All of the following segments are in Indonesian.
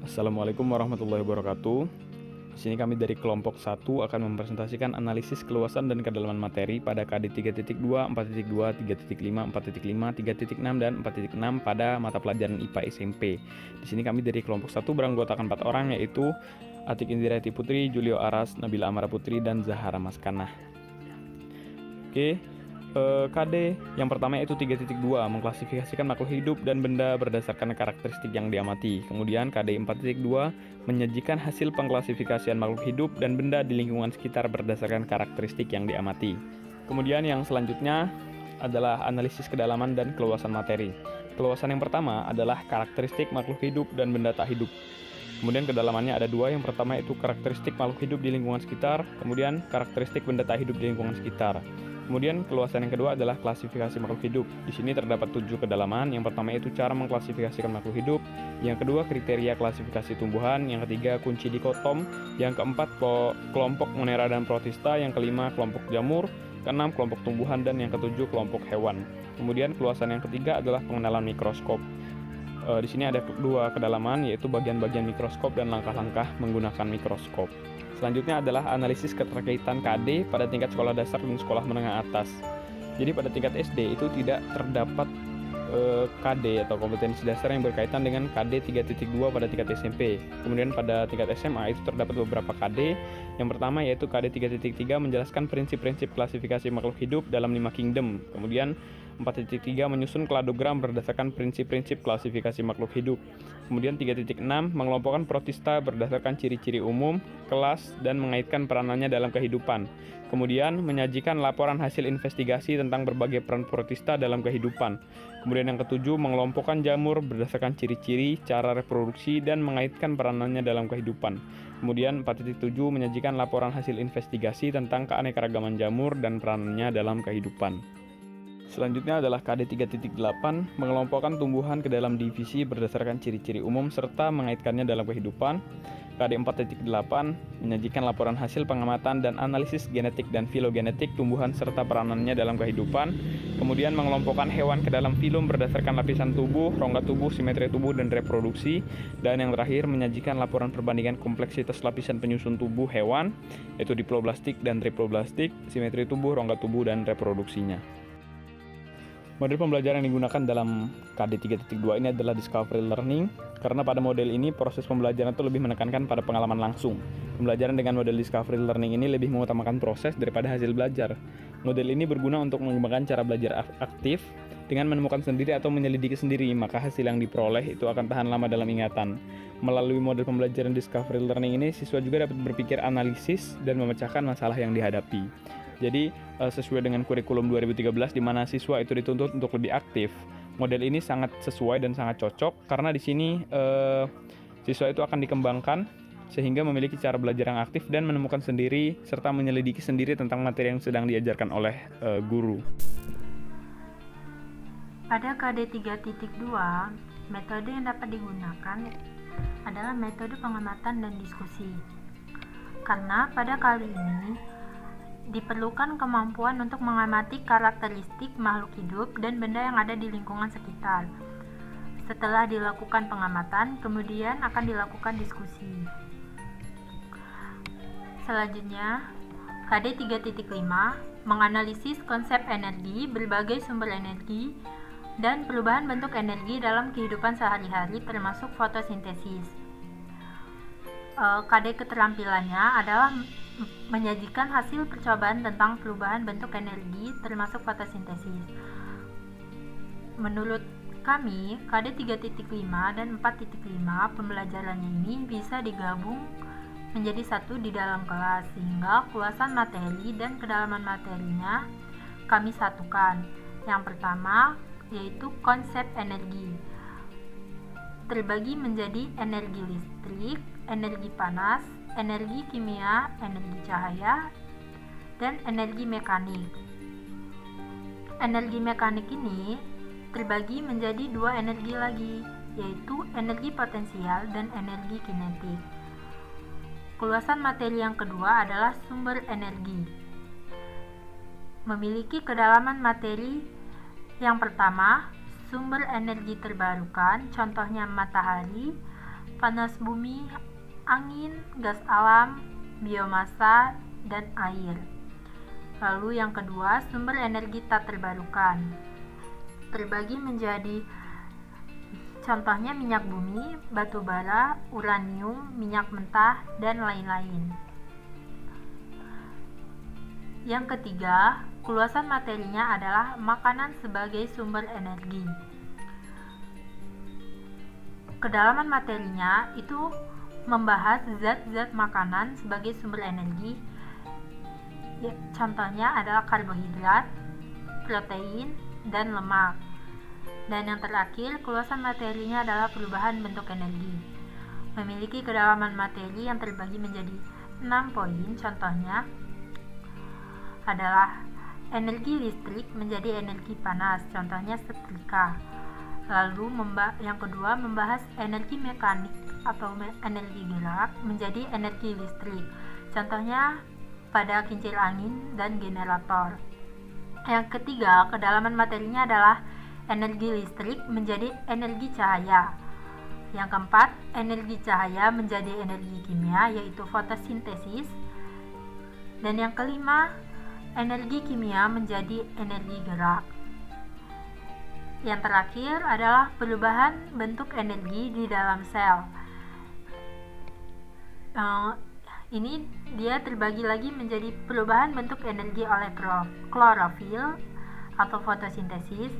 Assalamualaikum warahmatullahi wabarakatuh. Di sini kami dari kelompok 1 akan mempresentasikan analisis keluasan dan kedalaman materi pada KD 3.2, 4.2, 3.5, 4.5, 3.6, dan 4.6 pada mata pelajaran IPA SMP. Di sini kami dari kelompok 1 beranggotakan 4 orang, yaitu Atik Indirati Putri, Julio Aras, Nabila Amara Putri, dan Zahara Maskanah. Oke. KD yang pertama yaitu 3.2 mengklasifikasikan makhluk hidup dan benda berdasarkan karakteristik yang diamati. Kemudian KD 4.2 menyajikan hasil pengklasifikasian makhluk hidup dan benda di lingkungan sekitar berdasarkan karakteristik yang diamati. Kemudian yang selanjutnya adalah analisis kedalaman dan keluasan materi. Keluasan yang pertama adalah karakteristik makhluk hidup dan benda tak hidup. Kemudian kedalamannya ada dua. Yang pertama yaitu karakteristik makhluk hidup di lingkungan sekitar, kemudian karakteristik benda tak hidup di lingkungan sekitar. Kemudian keluasan yang kedua adalah klasifikasi makhluk hidup. Di sini terdapat 7 kedalaman. Yang pertama yaitu cara mengklasifikasikan makhluk hidup. Yang kedua kriteria klasifikasi tumbuhan. Yang ketiga kunci dikotom. Yang keempat kelompok Monera dan Protista. Yang kelima kelompok jamur. Keenam kelompok tumbuhan, dan yang ketujuh kelompok hewan. Kemudian keluasan yang ketiga adalah pengenalan mikroskop. Di sini ada 2 kedalaman, yaitu bagian-bagian mikroskop dan langkah-langkah menggunakan mikroskop. Selanjutnya adalah analisis keterkaitan KD pada tingkat sekolah dasar dan sekolah menengah atas. Jadi pada tingkat SD itu tidak terdapat KD atau kompetensi dasar yang berkaitan dengan KD 3.2 pada tingkat SMP. Kemudian pada tingkat SMA itu terdapat beberapa KD. Yang pertama yaitu KD 3.3 menjelaskan prinsip-prinsip klasifikasi makhluk hidup dalam 5 kingdom. Kemudian 4.3 menyusun kladogram berdasarkan prinsip-prinsip klasifikasi makhluk hidup. Kemudian 3.6 mengelompokkan protista berdasarkan ciri-ciri umum, kelas, dan mengaitkan peranannya dalam kehidupan. Kemudian menyajikan laporan hasil investigasi tentang berbagai peran protista dalam kehidupan. Kemudian yang ketujuh mengelompokkan jamur berdasarkan ciri-ciri, cara reproduksi, dan mengaitkan peranannya dalam kehidupan. Kemudian 4.7 menyajikan laporan hasil investigasi tentang keanekaragaman jamur dan peranannya dalam kehidupan. Selanjutnya adalah KD 3.8 mengelompokkan tumbuhan ke dalam divisi berdasarkan ciri-ciri umum serta mengaitkannya dalam kehidupan. KD 4.8 menyajikan laporan hasil pengamatan dan analisis genetik dan filogenetik tumbuhan serta peranannya dalam kehidupan. Kemudian mengelompokkan hewan ke dalam filum berdasarkan lapisan tubuh, rongga tubuh, simetri tubuh, dan reproduksi. Dan yang terakhir menyajikan laporan perbandingan kompleksitas lapisan penyusun tubuh hewan, yaitu diploblastik dan triploblastik, simetri tubuh, rongga tubuh, dan reproduksinya. Model pembelajaran yang digunakan dalam KD 3.2 ini adalah Discovery Learning, karena pada model ini proses pembelajaran itu lebih menekankan pada pengalaman langsung. Pembelajaran dengan model Discovery Learning ini lebih mengutamakan proses daripada hasil belajar. Model ini berguna untuk mengembangkan cara belajar aktif dengan menemukan sendiri atau menyelidiki sendiri, maka hasil yang diperoleh itu akan tahan lama dalam ingatan. Melalui model pembelajaran Discovery Learning ini, siswa juga dapat berpikir analisis dan memecahkan masalah yang dihadapi. Jadi sesuai dengan kurikulum 2013 di mana siswa itu dituntut untuk lebih aktif. Model ini sangat sesuai dan sangat cocok karena di sini siswa itu akan dikembangkan sehingga memiliki cara belajar yang aktif dan menemukan sendiri serta menyelidiki sendiri tentang materi yang sedang diajarkan oleh guru. Pada KD 3.2, metode yang dapat digunakan adalah metode pengamatan dan diskusi. Karena pada kali ini diperlukan kemampuan untuk mengamati karakteristik makhluk hidup dan benda yang ada di lingkungan sekitar. Setelah dilakukan pengamatan, kemudian akan dilakukan diskusi. Selanjutnya, KD 3.5 menganalisis konsep energi, berbagai sumber energi, dan perubahan bentuk energi dalam kehidupan sehari-hari termasuk fotosintesis. KD keterampilannya adalah menyajikan hasil percobaan tentang perubahan bentuk energi termasuk fotosintesis. Menurut kami, KD 3.5 dan 4.5 pembelajarannya ini bisa digabung menjadi satu di dalam kelas, sehingga keluasan materi dan kedalaman materinya kami satukan. Yang pertama yaitu konsep energi, terbagi menjadi energi listrik, energi panas, energi kimia, energi cahaya, dan energi mekanik. Energi mekanik ini terbagi menjadi 2 energi lagi, yaitu energi potensial dan energi kinetik. Keluasan materi yang kedua adalah sumber energi. Memiliki kedalaman materi yang pertama, sumber energi terbarukan, contohnya matahari, panas bumi, angin, gas alam, biomasa, dan air. Lalu yang kedua, sumber energi tak terbarukan. Terbagi menjadi contohnya minyak bumi, batu bara, uranium, minyak mentah, dan lain-lain. Yang ketiga, keluasan materinya adalah makanan sebagai sumber energi. Kedalaman materinya itu membahas zat-zat makanan sebagai sumber energi. Contohnya adalah karbohidrat, protein, dan lemak. Dan yang terakhir, keluasan materinya adalah perubahan bentuk energi. Memiliki kedalaman materi yang terbagi menjadi 6 poin. Contohnya adalah energi listrik menjadi energi panas. Contohnya setrika. Lalu yang kedua membahas energi mekanik atau energi gerak menjadi energi listrik. Contohnya pada kincir angin dan generator. Yang ketiga, kedalaman materinya adalah energi listrik menjadi energi cahaya. Yang keempat, energi cahaya menjadi energi kimia, yaitu fotosintesis. Dan yang kelima, energi kimia menjadi energi gerak. Yang terakhir adalah perubahan bentuk energi di dalam sel. Ini dia terbagi lagi menjadi perubahan bentuk energi oleh klorofil atau fotosintesis,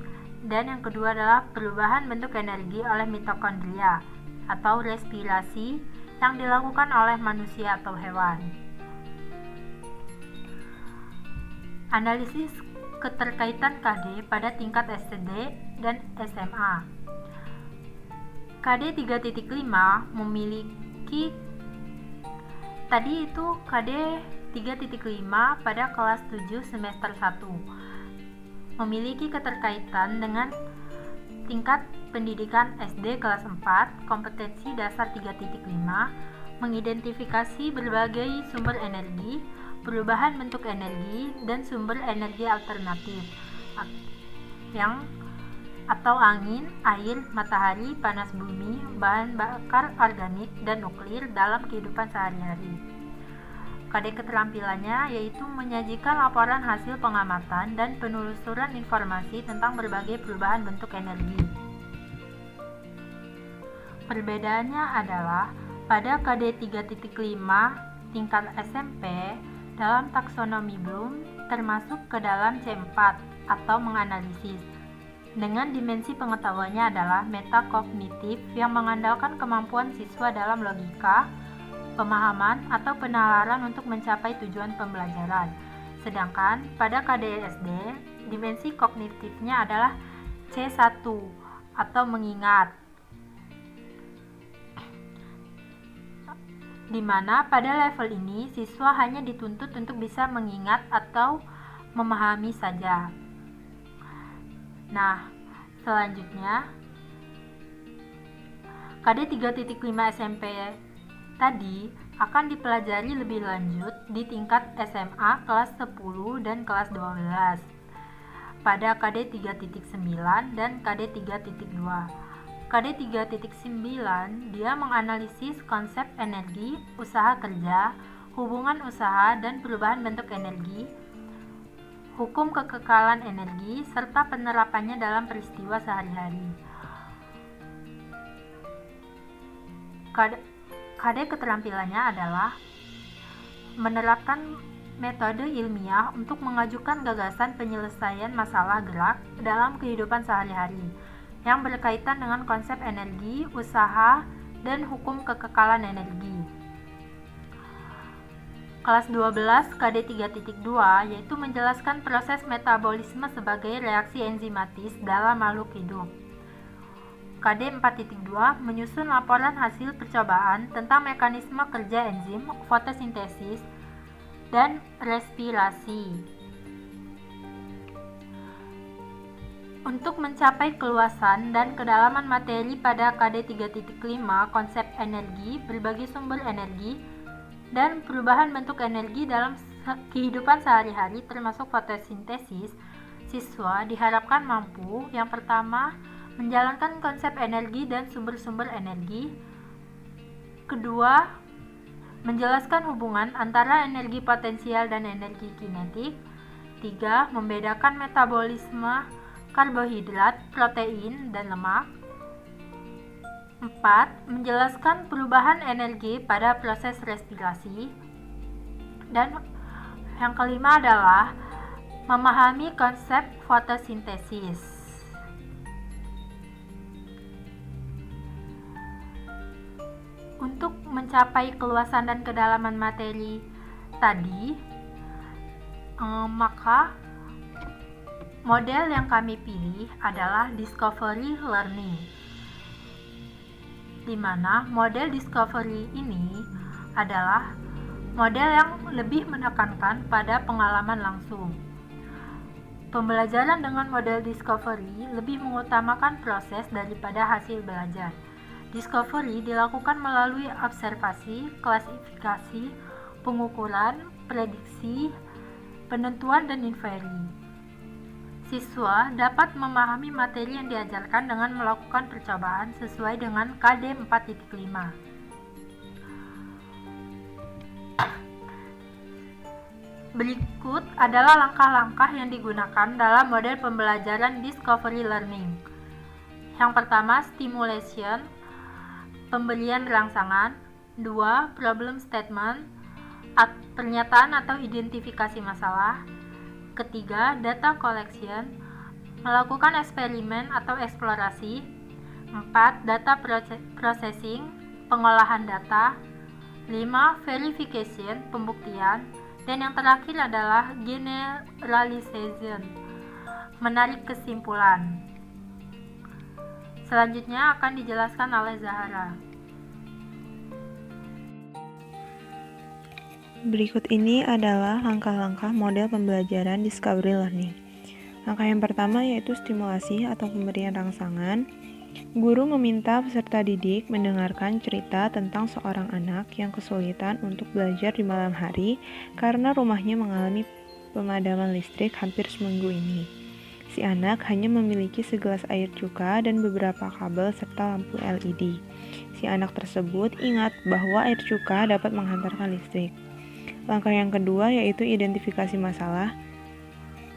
dan yang kedua adalah perubahan bentuk energi oleh mitokondria atau respirasi yang dilakukan oleh manusia atau hewan. Analisis keterkaitan KD pada tingkat SD dan SMA. KD 3.5 memiliki tadi itu KD 3.5 pada kelas 7 semester 1 memiliki keterkaitan dengan tingkat pendidikan SD kelas 4, kompetensi dasar 3.5, mengidentifikasi berbagai sumber energi, perubahan bentuk energi, dan sumber energi alternatif atau angin, air, matahari, panas bumi, bahan bakar organik, dan nuklir dalam kehidupan sehari-hari. KD keterampilannya yaitu menyajikan laporan hasil pengamatan dan penelusuran informasi tentang berbagai perubahan bentuk energi. Perbedaannya adalah pada KD 3.5 tingkat SMP dalam taksonomi Bloom termasuk ke dalam C4 atau menganalisis. Dengan dimensi pengetahuannya adalah metakognitif yang mengandalkan kemampuan siswa dalam logika, pemahaman, atau penalaran untuk mencapai tujuan pembelajaran. Sedangkan pada KDSD, dimensi kognitifnya adalah C1 atau mengingat, di mana pada level ini siswa hanya dituntut untuk bisa mengingat atau memahami saja. Nah, selanjutnya KD 3.5 SMP tadi akan dipelajari lebih lanjut di tingkat SMA kelas 10 dan kelas 12 pada KD 3.9 dan KD 3.2. KD 3.9 dia menganalisis konsep energi, usaha kerja, hubungan usaha dan perubahan bentuk energi, hukum kekekalan energi, serta penerapannya dalam peristiwa sehari-hari. KD keterampilannya adalah menerapkan metode ilmiah untuk mengajukan gagasan penyelesaian masalah gerak dalam kehidupan sehari-hari yang berkaitan dengan konsep energi, usaha, dan hukum kekekalan energi. Kelas 12 KD 3.2 yaitu menjelaskan proses metabolisme sebagai reaksi enzimatis dalam makhluk hidup. KD 4.2 menyusun laporan hasil percobaan tentang mekanisme kerja enzim, fotosintesis, dan respirasi. Untuk mencapai keluasan dan kedalaman materi pada KD 3.5 konsep energi, berbagai sumber energi, dan perubahan bentuk energi dalam kehidupan sehari-hari termasuk fotosintesis, siswa diharapkan mampu yang pertama menjalankan konsep energi dan sumber-sumber energi, Kedua, menjelaskan hubungan antara energi potensial dan energi kinetik. 3. Membedakan metabolisme karbohidrat, protein, dan lemak. 4. Menjelaskan perubahan energi pada proses respirasi. Dan yang kelima adalah memahami konsep fotosintesis. Untuk mencapai keluasan dan kedalaman materi tadi, maka model yang kami pilih adalah discovery learning, di mana model discovery ini adalah model yang lebih menekankan pada pengalaman langsung. Pembelajaran dengan model discovery lebih mengutamakan proses daripada hasil belajar. Discovery dilakukan melalui observasi, klasifikasi, pengukuran, prediksi, penentuan, dan inferi. Siswa dapat memahami materi yang diajarkan dengan melakukan percobaan sesuai dengan KD 4.5. Berikut adalah langkah-langkah yang digunakan dalam model pembelajaran discovery learning. Yang pertama, stimulation, pemberian rangsangan. 2. Problem statement, pernyataan atau identifikasi masalah. Ketiga, data collection, melakukan eksperimen atau eksplorasi. 4. Data processing, pengolahan data. 5. Verification, pembuktian. Dan yang terakhir adalah generalization, menarik kesimpulan. Selanjutnya akan dijelaskan oleh Zahara. Berikut ini adalah langkah-langkah model pembelajaran discovery learning. Langkah yang pertama yaitu stimulasi atau pemberian rangsangan. Guru meminta peserta didik mendengarkan cerita tentang seorang anak yang kesulitan untuk belajar di malam hari karena rumahnya mengalami pemadaman listrik hampir seminggu ini. Si anak hanya memiliki segelas air cuka dan beberapa kabel serta lampu LED. Si anak tersebut ingat bahwa air cuka dapat menghantarkan listrik. Langkah yang kedua yaitu identifikasi masalah.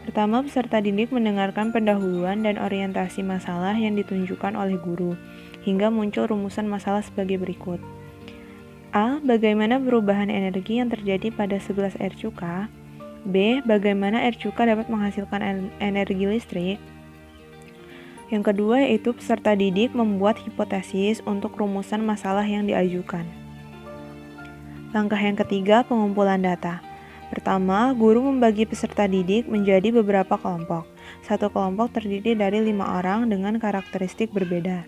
Pertama, peserta didik mendengarkan pendahuluan dan orientasi masalah yang ditunjukkan oleh guru, hingga muncul rumusan masalah sebagai berikut. A. Bagaimana perubahan energi yang terjadi pada segelas air cuka? B. Bagaimana air cuka dapat menghasilkan energi listrik? Yang kedua yaitu peserta didik membuat hipotesis untuk rumusan masalah yang diajukan. Langkah yang ketiga, pengumpulan data. Pertama, guru membagi peserta didik menjadi beberapa kelompok. Satu kelompok terdiri dari 5 orang dengan karakteristik berbeda.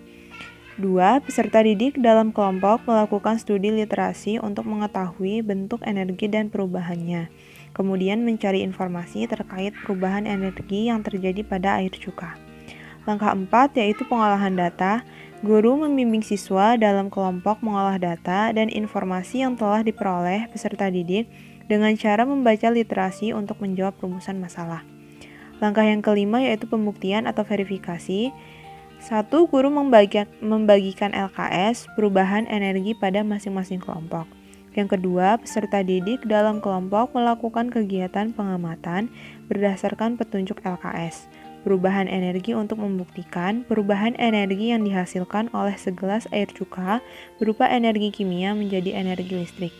2. Peserta didik dalam kelompok melakukan studi literasi untuk mengetahui bentuk energi dan perubahannya. Kemudian mencari informasi terkait perubahan energi yang terjadi pada air cuka. Langkah 4 yaitu pengolahan data. Guru membimbing siswa dalam kelompok mengolah data dan informasi yang telah diperoleh peserta didik dengan cara membaca literasi untuk menjawab rumusan masalah. Langkah yang kelima yaitu pembuktian atau verifikasi. 1. Guru membagikan LKS perubahan energi pada masing-masing kelompok. Yang kedua, peserta didik dalam kelompok melakukan kegiatan pengamatan berdasarkan petunjuk LKS, perubahan energi untuk membuktikan perubahan energi yang dihasilkan oleh segelas air cuka berupa energi kimia menjadi energi listrik.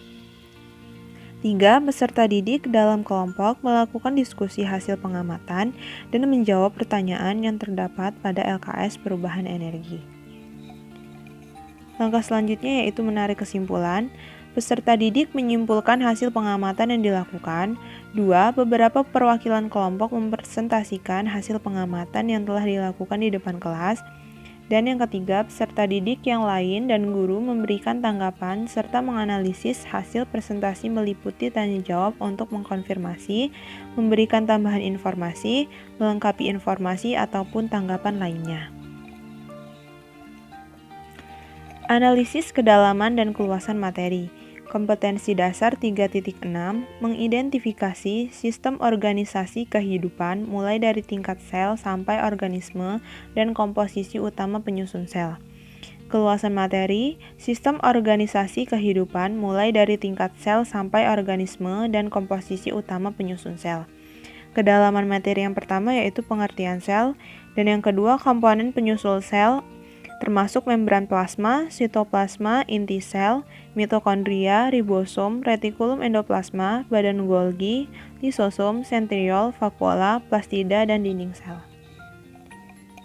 3. Peserta didik dalam kelompok melakukan diskusi hasil pengamatan dan menjawab pertanyaan yang terdapat pada LKS perubahan energi. Langkah selanjutnya yaitu menarik kesimpulan. Peserta didik menyimpulkan hasil pengamatan yang dilakukan. 2. Beberapa perwakilan kelompok mempresentasikan hasil pengamatan yang telah dilakukan di depan kelas. Dan yang ketiga, peserta didik yang lain dan guru memberikan tanggapan serta menganalisis hasil presentasi meliputi tanya jawab untuk mengkonfirmasi, memberikan tambahan informasi, melengkapi informasi ataupun tanggapan lainnya. Analisis kedalaman dan keluasan materi. Kompetensi dasar 3.6 mengidentifikasi sistem organisasi kehidupan mulai dari tingkat sel sampai organisme dan komposisi utama penyusun sel. keluasan materi, sistem organisasi kehidupan mulai dari tingkat sel sampai organisme dan komposisi utama penyusun sel. Kedalaman materi yang pertama yaitu pengertian sel, dan yang kedua komponen penyusul sel, termasuk membran plasma, sitoplasma, inti sel, mitokondria, ribosom, retikulum endoplasma, badan Golgi, lisosom, sentriol, vakuola, plastida, dan dinding sel.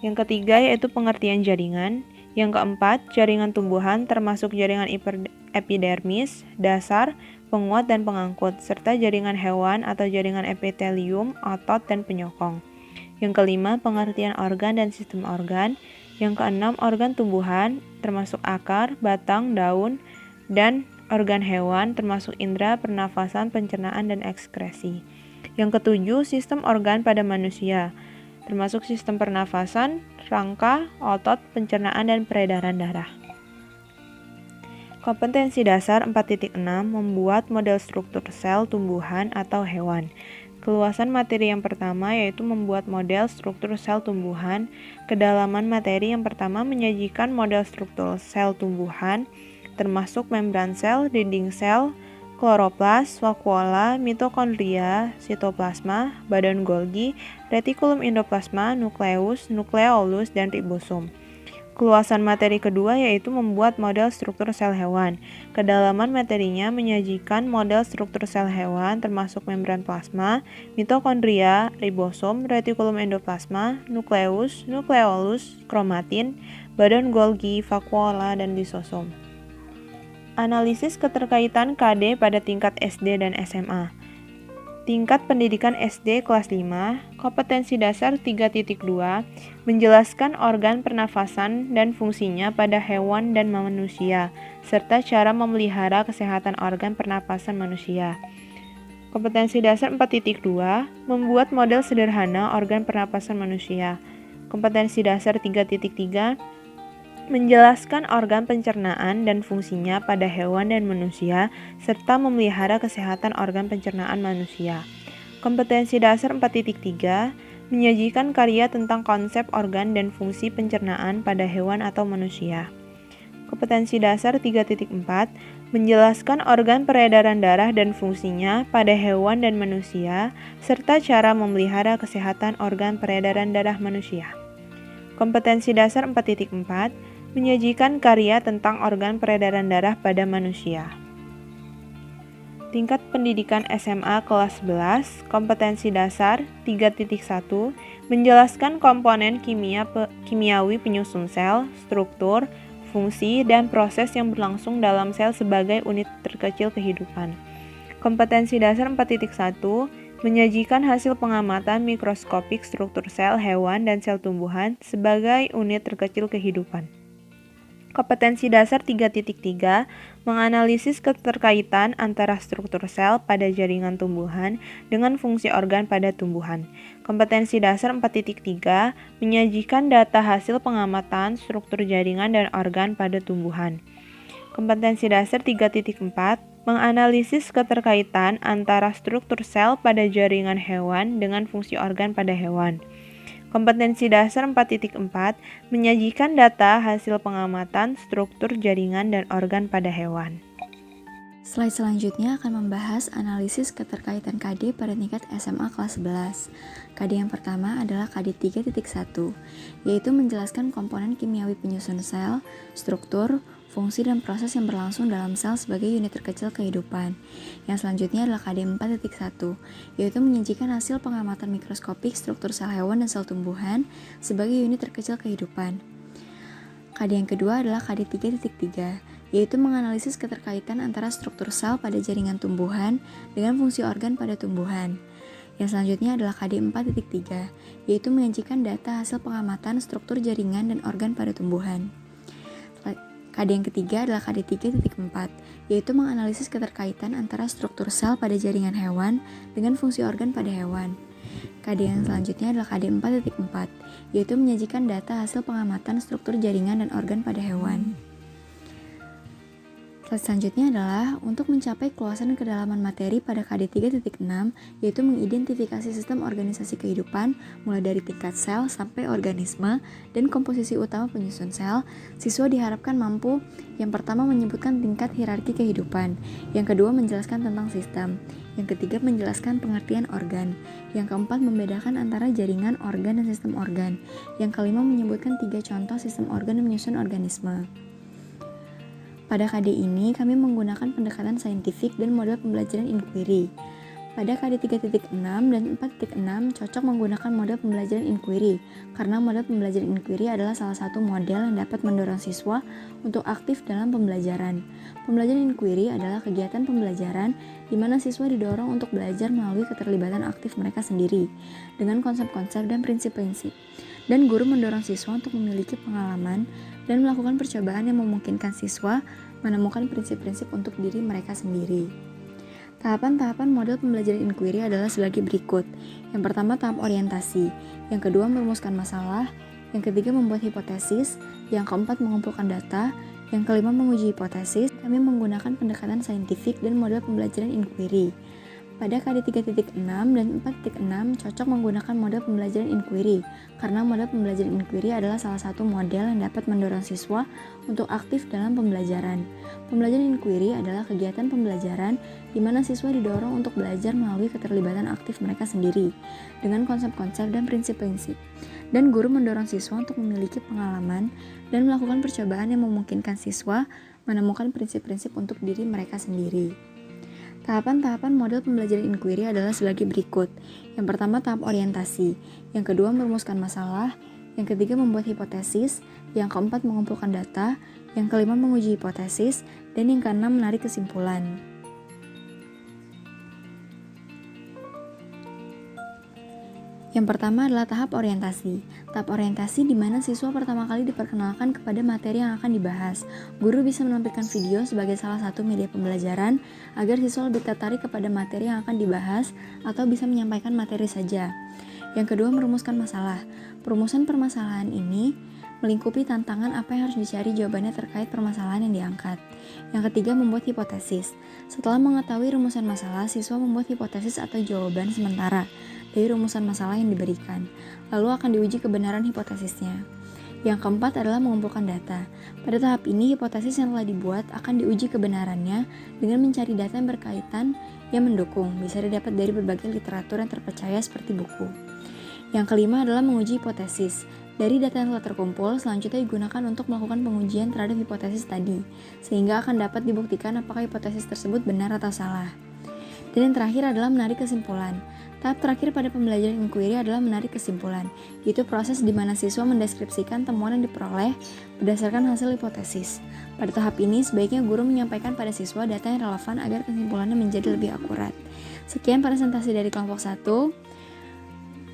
Yang ketiga yaitu pengertian jaringan. Yang keempat, jaringan tumbuhan termasuk jaringan epidermis, dasar, penguat, dan pengangkut, serta jaringan hewan atau jaringan epitelium, otot, dan penyokong. Yang kelima, pengertian organ dan sistem organ. Yang keenam, organ tumbuhan, termasuk akar, batang, daun, dan organ hewan, termasuk indera, pernafasan, pencernaan, dan ekskresi. Yang ketujuh, sistem organ pada manusia, termasuk sistem pernafasan, rangka, otot, pencernaan, dan peredaran darah. Kompetensi dasar 4.6 membuat model struktur sel tumbuhan atau hewan. Keluasan materi yang pertama yaitu membuat model struktur sel tumbuhan. Kedalaman materi yang pertama menyajikan model struktur sel tumbuhan, termasuk membran sel, dinding sel, kloroplas, vakuola, mitokondria, sitoplasma, badan Golgi, retikulum endoplasma, nukleus, nukleolus, dan ribosom. Keluasan materi kedua yaitu membuat model struktur sel hewan. Kedalaman materinya menyajikan model struktur sel hewan termasuk membran plasma, mitokondria, ribosom, retikulum endoplasma, nukleus, nukleolus, kromatin, badan Golgi, vakuola, dan lisosom. Analisis keterkaitan KD pada tingkat SD dan SMA. Tingkat pendidikan SD kelas 5, kompetensi dasar 3.2, menjelaskan organ pernafasan dan fungsinya pada hewan dan manusia, serta cara memelihara kesehatan organ pernapasan manusia. Kompetensi dasar 4.2, membuat model sederhana organ pernapasan manusia. Kompetensi dasar 3.3, menjelaskan organ pencernaan dan fungsinya pada hewan dan manusia, serta memelihara kesehatan organ pencernaan manusia. Kompetensi dasar 4.3, menyajikan karya tentang konsep organ dan fungsi pencernaan pada hewan atau manusia. Kompetensi dasar 3.4, menjelaskan organ peredaran darah dan fungsinya pada hewan dan manusia, serta cara memelihara kesehatan organ peredaran darah manusia. Kompetensi dasar 4.4, menyajikan karya tentang organ peredaran darah pada manusia. Tingkat pendidikan SMA kelas 11, kompetensi dasar 3.1, menjelaskan komponen kimiawi penyusun sel, struktur, fungsi, dan proses yang berlangsung dalam sel sebagai unit terkecil kehidupan. Kompetensi dasar 4.1, menyajikan hasil pengamatan mikroskopik struktur sel hewan dan sel tumbuhan sebagai unit terkecil kehidupan. Kompetensi dasar 3.3, menganalisis keterkaitan antara struktur sel pada jaringan tumbuhan dengan fungsi organ pada tumbuhan. Kompetensi dasar 4.3, menyajikan data hasil pengamatan struktur jaringan dan organ pada tumbuhan. Kompetensi dasar 3.4, menganalisis keterkaitan antara struktur sel pada jaringan hewan dengan fungsi organ pada hewan. Kompetensi dasar 4.4, menyajikan data hasil pengamatan struktur jaringan dan organ pada hewan. Slide selanjutnya akan membahas analisis keterkaitan KD pada tingkat SMA kelas 11. KD yang pertama adalah KD 3.1, yaitu menjelaskan komponen kimiawi penyusun sel, struktur, fungsi, dan proses yang berlangsung dalam sel sebagai unit terkecil kehidupan. Yang selanjutnya adalah KD 4.1, yaitu menyajikan hasil pengamatan mikroskopik struktur sel hewan dan sel tumbuhan sebagai unit terkecil kehidupan. KD yang kedua adalah KD 3.3, yaitu menganalisis keterkaitan antara struktur sel pada jaringan tumbuhan dengan fungsi organ pada tumbuhan. Yang selanjutnya adalah KD 4.3, yaitu menyajikan data hasil pengamatan struktur jaringan dan organ pada tumbuhan. KD yang ketiga adalah KD 3.4, yaitu menganalisis keterkaitan antara struktur sel pada jaringan hewan dengan fungsi organ pada hewan. KD yang selanjutnya adalah KD 4.4, yaitu menyajikan data hasil pengamatan struktur jaringan dan organ pada hewan. Slide selanjutnya adalah untuk mencapai keluasan dan kedalaman materi pada KD 3.6, yaitu mengidentifikasi sistem organisasi kehidupan mulai dari tingkat sel sampai organisme dan komposisi utama penyusun sel. Siswa diharapkan mampu yang pertama menyebutkan tingkat hierarki kehidupan, yang kedua menjelaskan tentang sistem, yang ketiga menjelaskan pengertian organ, yang keempat membedakan antara jaringan organ dan sistem organ, yang kelima menyebutkan 3 contoh sistem organ yang menyusun organisme. Pada KD ini, kami menggunakan pendekatan saintifik dan model pembelajaran inquiry. Pada KD 3.6 dan 4.6 cocok menggunakan model pembelajaran inquiry, karena model pembelajaran inquiry adalah salah satu model yang dapat mendorong siswa untuk aktif dalam pembelajaran. Pembelajaran inquiry adalah kegiatan pembelajaran di mana siswa didorong untuk belajar melalui keterlibatan aktif mereka sendiri, dengan konsep-konsep dan prinsip-prinsip. Dan guru mendorong siswa untuk memiliki pengalaman dan melakukan percobaan yang memungkinkan siswa menemukan prinsip-prinsip untuk diri mereka sendiri. Tahapan-tahapan model pembelajaran inquiry adalah sebagai berikut. Yang pertama, tahap orientasi. Yang kedua, merumuskan masalah. Yang ketiga, membuat hipotesis. Yang keempat, mengumpulkan data. Yang kelima, menguji hipotesis. Kami menggunakan pendekatan saintifik dan model pembelajaran inquiry. Pada KD 3.6 dan 4.6 cocok menggunakan model pembelajaran inquiry, karena model pembelajaran inquiry adalah salah satu model yang dapat mendorong siswa untuk aktif dalam pembelajaran. Pembelajaran inquiry adalah kegiatan pembelajaran di mana siswa didorong untuk belajar melalui keterlibatan aktif mereka sendiri, dengan konsep-konsep dan prinsip-prinsip. Dan guru mendorong siswa untuk memiliki pengalaman dan melakukan percobaan yang memungkinkan siswa menemukan prinsip-prinsip untuk diri mereka sendiri. Tahapan-tahapan model pembelajaran inquiry adalah sebagai berikut. Yang pertama, tahap orientasi. Yang kedua, merumuskan masalah. Yang ketiga, membuat hipotesis. Yang keempat, mengumpulkan data. Yang kelima, menguji hipotesis. Dan yang keenam, menarik kesimpulan. Yang pertama adalah tahap orientasi. Tahap orientasi di mana siswa pertama kali diperkenalkan kepada materi yang akan dibahas. Guru bisa menampilkan video sebagai salah satu media pembelajaran agar siswa lebih tertarik kepada materi yang akan dibahas atau bisa menyampaikan materi saja. Yang kedua, merumuskan masalah. Perumusan permasalahan ini melingkupi tantangan apa yang harus dicari jawabannya terkait permasalahan yang diangkat. Yang ketiga, membuat hipotesis. Setelah mengetahui rumusan masalah, siswa membuat hipotesis atau jawaban sementara dari rumusan masalah yang diberikan, lalu akan diuji kebenaran hipotesisnya. Yang keempat adalah mengumpulkan data. Pada tahap ini, hipotesis yang telah dibuat akan diuji kebenarannya dengan mencari data yang berkaitan yang mendukung, bisa didapat dari berbagai literatur yang terpercaya seperti buku. Yang kelima adalah menguji hipotesis. Dari data yang telah terkumpul, selanjutnya digunakan untuk melakukan pengujian terhadap hipotesis tadi, sehingga akan dapat dibuktikan apakah hipotesis tersebut benar atau salah. Dan yang terakhir adalah menarik kesimpulan. Tahap terakhir pada pembelajaran inquiry adalah menarik kesimpulan, yaitu proses di mana siswa mendeskripsikan temuan yang diperoleh berdasarkan hasil hipotesis. Pada tahap ini, sebaiknya guru menyampaikan pada siswa data yang relevan agar kesimpulannya menjadi lebih akurat. Sekian presentasi dari kelompok 1.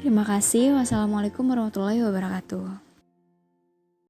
Terima kasih. Wassalamualaikum warahmatullahi wabarakatuh.